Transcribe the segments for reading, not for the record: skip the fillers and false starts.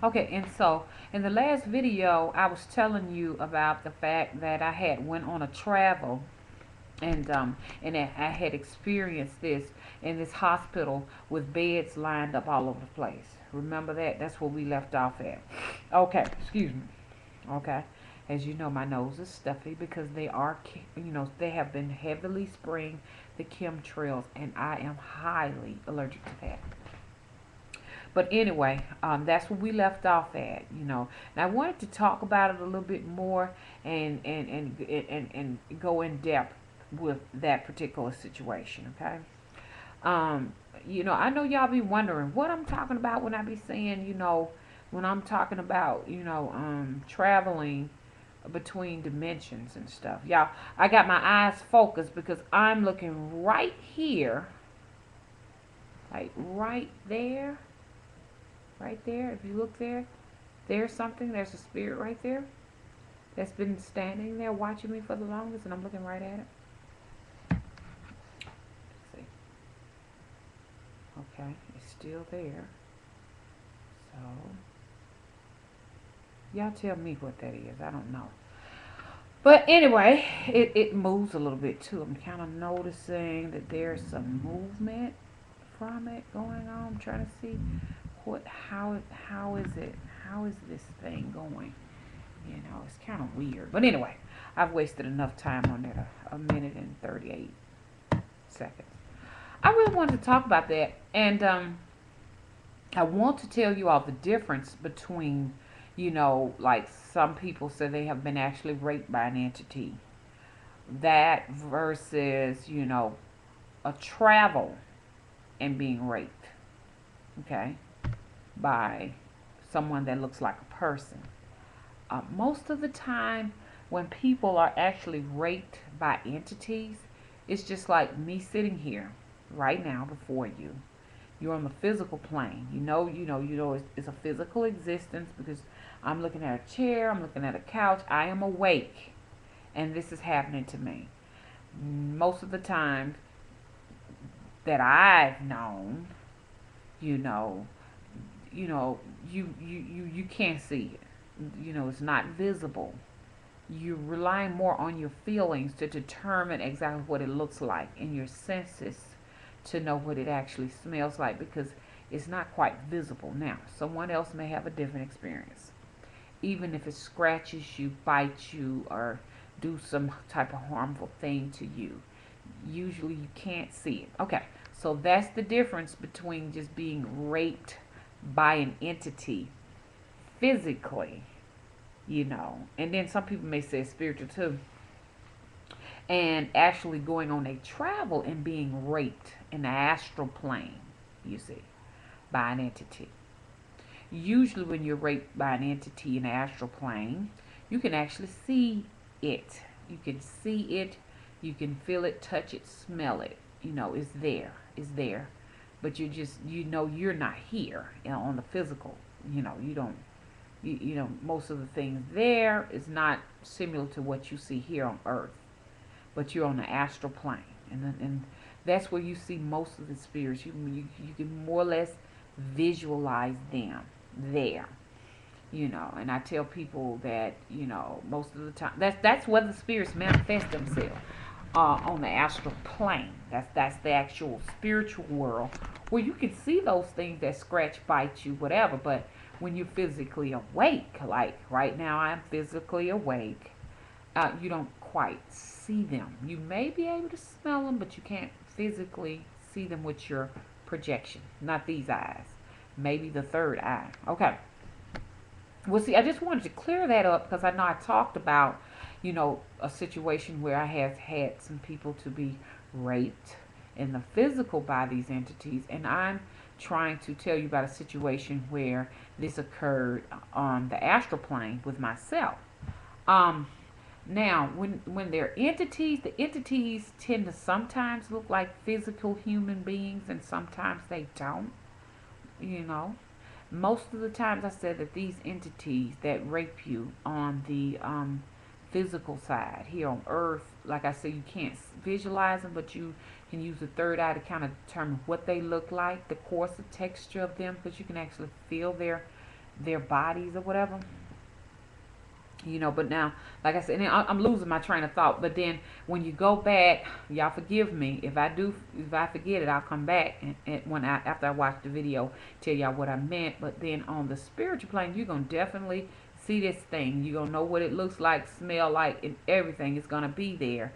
Okay, and so in the last video, I was telling you about the fact that I had went on a travel, and I had experienced this in this hospital with beds lined up all over the place. Remember that? That's where we left off at. Okay, excuse me. Okay. As you know, my nose is stuffy because they are, they have been heavily spraying the chemtrails, and I am highly allergic to that. But anyway, that's where we left off at, And I wanted to talk about it a little bit more and go in depth with that particular situation, okay? Um, I know y'all be wondering what I'm talking about when I be saying, when I'm talking about, traveling between dimensions and stuff. Y'all, I got my eyes focused because I'm looking right here, like right there, right there. If you look there, there's something, there's a spirit right there that's been standing there watching me for the longest, and I'm looking right at it. Let's see. Okay, it's still there. So, y'all tell me what that is. I don't know. But anyway, it moves a little bit too. I'm kind of noticing that there's some movement from it going on. I'm trying to see how is it, how is this thing going? It's kind of weird. But anyway, I've wasted enough time on that. A minute and 38 seconds. I really wanted to talk about that, and I want to tell you all the difference between, like some people say they have been actually raped by an entity. That versus, a travel and being raped, okay, by someone that looks like a person. Most of the time, when people are actually raped by entities, it's just like me sitting here right now before you. You're on the physical plane. It's a physical existence because I'm looking at a chair, I'm looking at a couch. I am awake, and this is happening to me. Most of the time that I've known, you know, you can't see it. It's not visible. You rely more on your feelings to determine exactly what it looks like, and your senses to know what it actually smells like, because it's not quite visible. Now, someone else may have a different experience. Even if it scratches you, bites you, or do some type of harmful thing to you, usually you can't see it. Okay, so that's the difference between just being raped by an entity physically, and then some people may say spiritual too, and actually going on a travel and being raped in the astral plane, you see, by an entity. Usually, when you're raped by an entity in the astral plane, you can actually see it. You can see it, you can feel it, touch it, smell it. It's there. It's there. But you're not here, on the physical. You don't, most of the things there is not similar to what you see here on Earth, but you're on the astral plane, and that's where you see most of the spirits. You can more or less visualize them there. And I tell people that most of the time that's where the spirits manifest themselves, on the astral plane. That's the actual spiritual world where you can see those things that scratch, bite you, whatever. But when you're physically awake, like right now, I'm physically awake. You don't quite see them. You may be able to smell them, but you can't physically see them with your projection. Not these eyes. Maybe the third eye. Okay. Well, see, I just wanted to clear that up because I know I talked about, a situation where I have had some people to be raped in the physical by these entities, and I'm trying to tell you about a situation where this occurred on the astral plane with myself. Um, Now, when they're entities, the entities tend to sometimes look like physical human beings, and sometimes they don't. You know, most of the times I said that these entities that rape you on the physical side here on Earth, like I said, you can't visualize them, but you can use the third eye to kind of determine what they look like, the coarser texture of them, because you can actually feel their bodies or whatever. But now, like I said, and I'm losing my train of thought. But then when you go back, y'all forgive me if I forget it, I'll come back and when after I watch the video, tell y'all what I meant. But then on the spiritual plane, you're gonna definitely see this thing. You're gonna know what it looks like, smell like, and everything is gonna be there.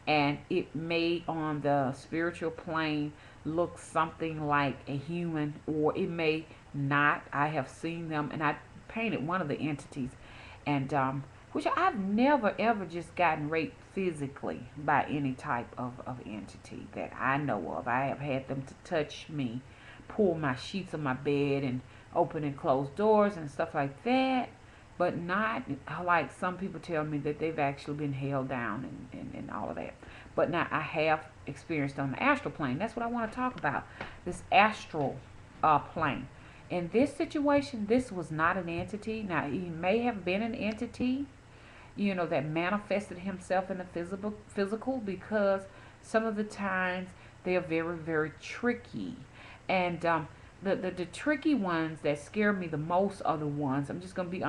And it may on the spiritual plane look something like a human, or it may not. I have seen them, and I painted one of the entities, and which I've never ever just gotten raped physically by any type of entity that I know of. I have had them to touch me, pull my sheets of my bed, and open and close doors and stuff like that, but not like some people tell me that they've actually been held down and all of that. But now I have experienced on the astral plane. That's what I want to talk about. This astral plane. In this situation, this was not an entity. Now, he may have been an entity, that manifested himself in the physical, because some of the times they are very, very tricky. And the tricky ones that scare me the most are the ones, I'm just going to be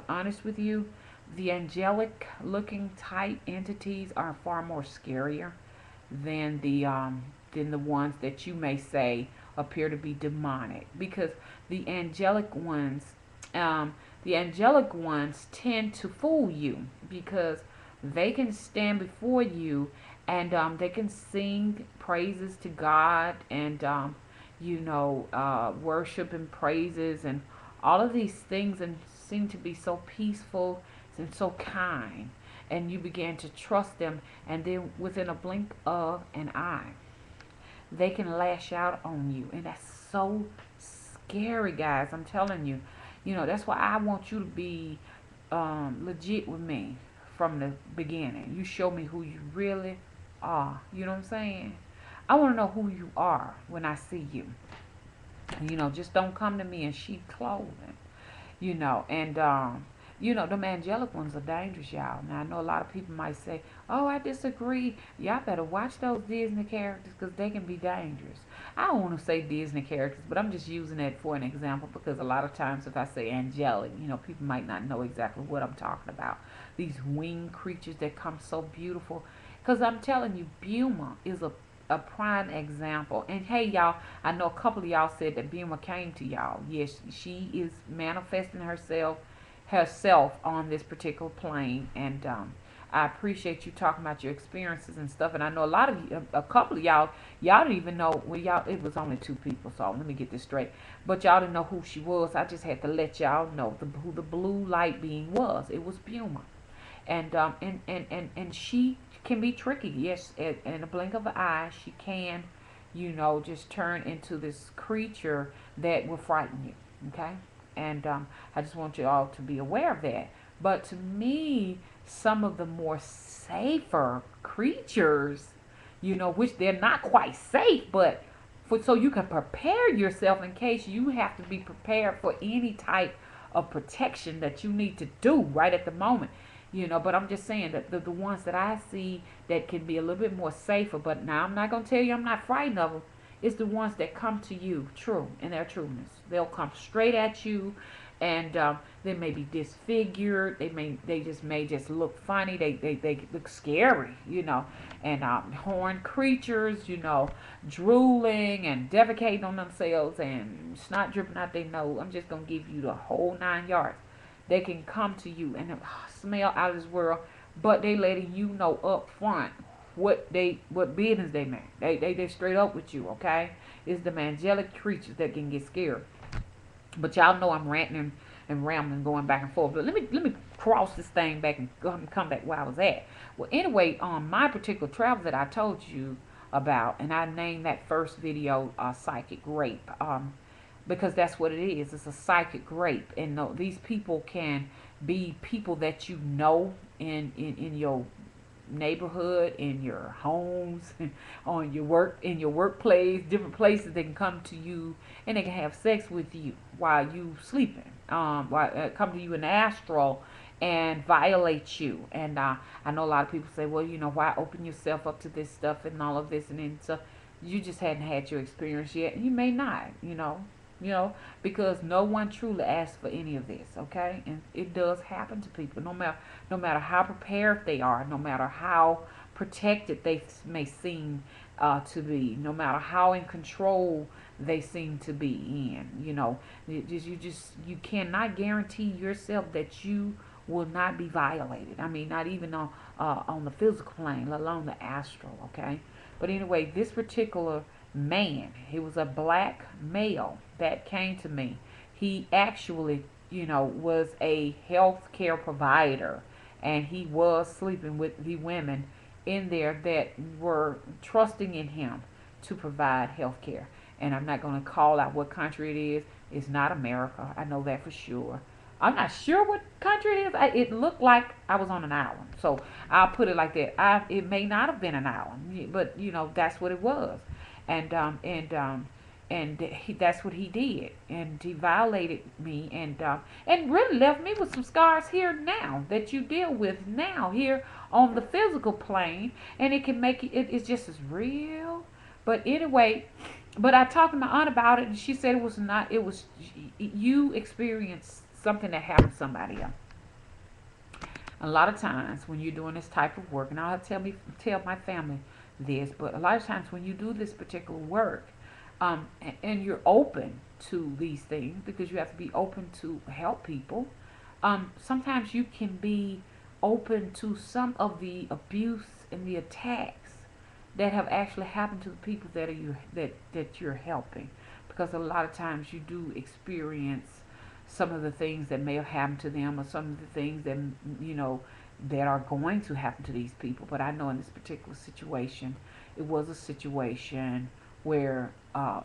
honest with you, the angelic looking type entities are far more scarier than the ones that you may say appear to be demonic, because the angelic ones the angelic ones tend to fool you, because they can stand before you, and they can sing praises to God, and worship and praises and all of these things, and seem to be so peaceful and so kind, and you begin to trust them, and then within a blink of an eye they can lash out on you, and that's so scary, guys. I'm telling you. That's why I want you to be legit with me from the beginning. You show me who you really are. You know what I'm saying? I want to know who you are when I see you. Just don't come to me in sheep clothing. And them angelic ones are dangerous, y'all. Now, I know a lot of people might say, oh, I disagree. Y'all better watch those Disney characters, because they can be dangerous. I don't want to say Disney characters, but I'm just using it for an example, because a lot of times if I say angelic, people might not know exactly what I'm talking about. These winged creatures that come so beautiful. Because I'm telling you, Buma is a prime example. And hey, y'all, I know a couple of y'all said that Buma came to y'all. Yes, she is manifesting herself on this particular plane, and I appreciate you talking about your experiences and stuff. And I know a couple of y'all didn't even know. Well, y'all, it was only two people, so let me get this straight. But y'all didn't know who she was. I just had to let y'all know who the blue light being was. It was Buma, and she can be tricky. Yes, in a blink of an eye, she can, just turn into this creature that will frighten you. Okay. And I just want you all to be aware of that. But to me, some of the more safer creatures, which they're not quite safe, but so you can prepare yourself in case you have to be prepared for any type of protection that you need to do right at the moment. But I'm just saying that the ones that I see that can be a little bit more safer, but now I'm not going to tell you I'm not frightened of them. It's the ones that come to you true in their trueness. They'll come straight at you, and they may be disfigured. They just may just look funny. They look scary, And horned creatures, drooling and defecating on themselves and snot dripping out their nose. I'm just gonna give you the whole 9 yards. They can come to you and smell out of this world, but they letting you know up front what business they make. They straight up with you, okay? It's the angelic creatures that can get scared. But y'all know I'm ranting and rambling, going back and forth. But let me cross this thing back and come back where I was at. Well, anyway, on my particular travel that I told you about, and I named that first video "Psychic Rape," because that's what it is. It's a psychic rape, and these people can be people that in your neighborhood, in your homes, on your work, in your workplace, different places. They can come to you and they can have sex with you while you sleeping. Come to you in the astral and violate you. And I know a lot of people say, well, why open yourself up to this stuff and all of this, and then so you just hadn't had your experience yet, and you may not. you know, because no one truly asks for any of this, okay? And it does happen to people, no matter how prepared they are, no matter how protected they may seem to be, no matter how in control they seem to be in. You cannot guarantee yourself that you will not be violated. I mean, not even on the physical plane, let alone the astral. Okay, but anyway, this particular man, he was a black male that came to me. He actually, was a health care provider, and he was sleeping with the women in there that were trusting in him to provide health care. And I'm not going to call out what country it is. It's not America. I know that for sure. I'm not sure what country it is. It looked like I was on an island, so I'll put it like that. It may not have been an island, but that's what it was, and that's what he did, and he violated me, and really left me with some scars here now that you deal with now here on the physical plane, and it can make it's just as real. But anyway, but I talked to my aunt about it, and she said it was not. It was you experienced something that happened to somebody else. A lot of times when you're doing this type of work, and I'll tell my family this, but a lot of times when you do this particular work, and you're open to these things because you have to be open to help people. Sometimes you can be open to some of the abuse and the attacks that have actually happened to the people that you're helping, because a lot of times you do experience some of the things that may have happened to them, or some of the things that you know that are going to happen to these people. But I know in this particular situation, it was a situation where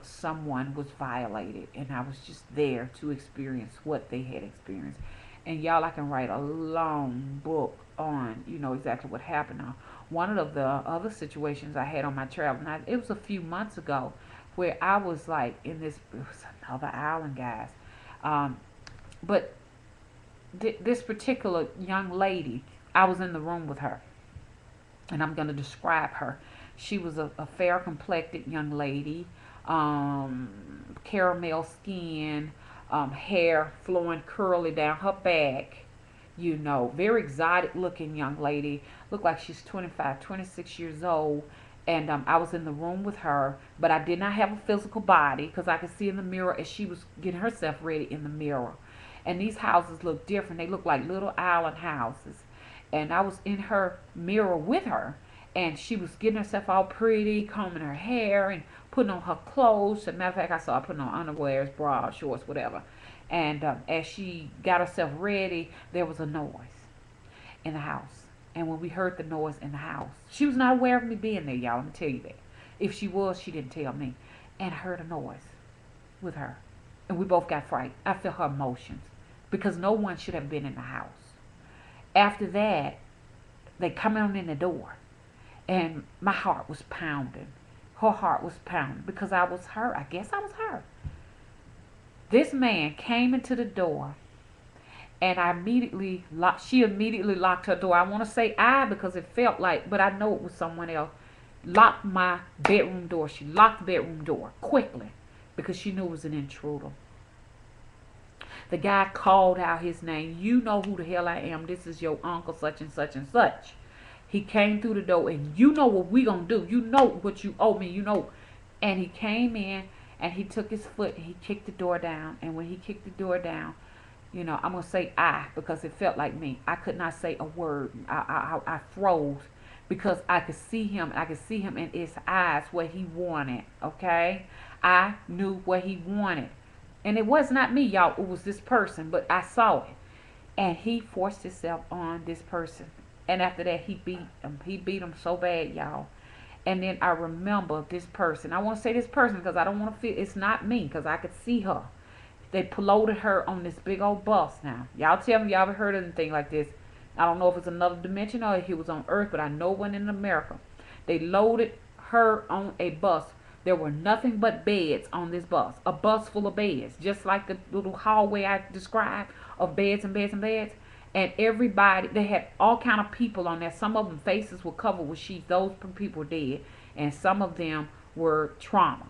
someone was violated, and I was just there to experience what they had experienced. And y'all, I can write a long book on exactly what happened. Now, one of the other situations I had on my travel, and it was a few months ago, where I was like in this, it was another island, guys. Um, but this particular young lady, I was in the room with her, and I'm going to describe her. She was a fair complected young lady, caramel skin, hair flowing curly down her back, very exotic looking young lady. Looked like she's 25, 26 years old. And I was in the room with her, but I did not have a physical body because I could see in the mirror as she was getting herself ready in the mirror. And these houses look different. They look like little island houses. And I was in her mirror with her, and she was getting herself all pretty, combing her hair and putting on her clothes. As a matter of fact, I saw her putting on underwears, bras, shorts, whatever. And as she got herself ready, there was a noise in the house. And when we heard the noise in the house, she was not aware of me being there, y'all. Let me tell you that. If she was, she didn't tell me. And I heard a noise with her. And we both got frightened. I felt her emotions because no one should have been in the house. After that, they come on in the door. And my heart was pounding. Her heart was pounding because I was her. I guess I was her. This man came into the door, and she immediately locked her door. I want to say because it felt like, but I know it was someone else. Locked my bedroom door. She locked the bedroom door quickly because she knew it was an intruder. The guy called out his name. You know who the hell I am. This is your uncle such and such and such. He came through the door, and you know what we gonna do. You know what you owe me. And he came in, and he took his foot, and he kicked the door down. And when he kicked the door down, I'm gonna say because it felt like me. I could not say a word. I froze because I could see him. I could see him in his eyes what he wanted. Okay, I knew what he wanted, and it was not me, y'all. It was this person, but I saw it, and he forced himself on this person. And after that, he beat him. He beat him so bad, y'all. And then I remember this person. I want to say this person because I don't want to feel it's not me because I could see her. They loaded her on this big old bus now. Y'all tell me y'all ever heard of anything like this. I don't know if it's another dimension or if it was on Earth, but I know one in America. They loaded her on a bus. There were nothing but beds on this bus. A bus full of beds. Just like the little hallway I described of beds and beds and beds. And everybody, they had all kind of people on there. Some of them faces were covered with sheets. Those people were dead. And some of them were trauma.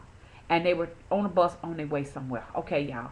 and they were on a bus on their way somewhere. Okay, y'all.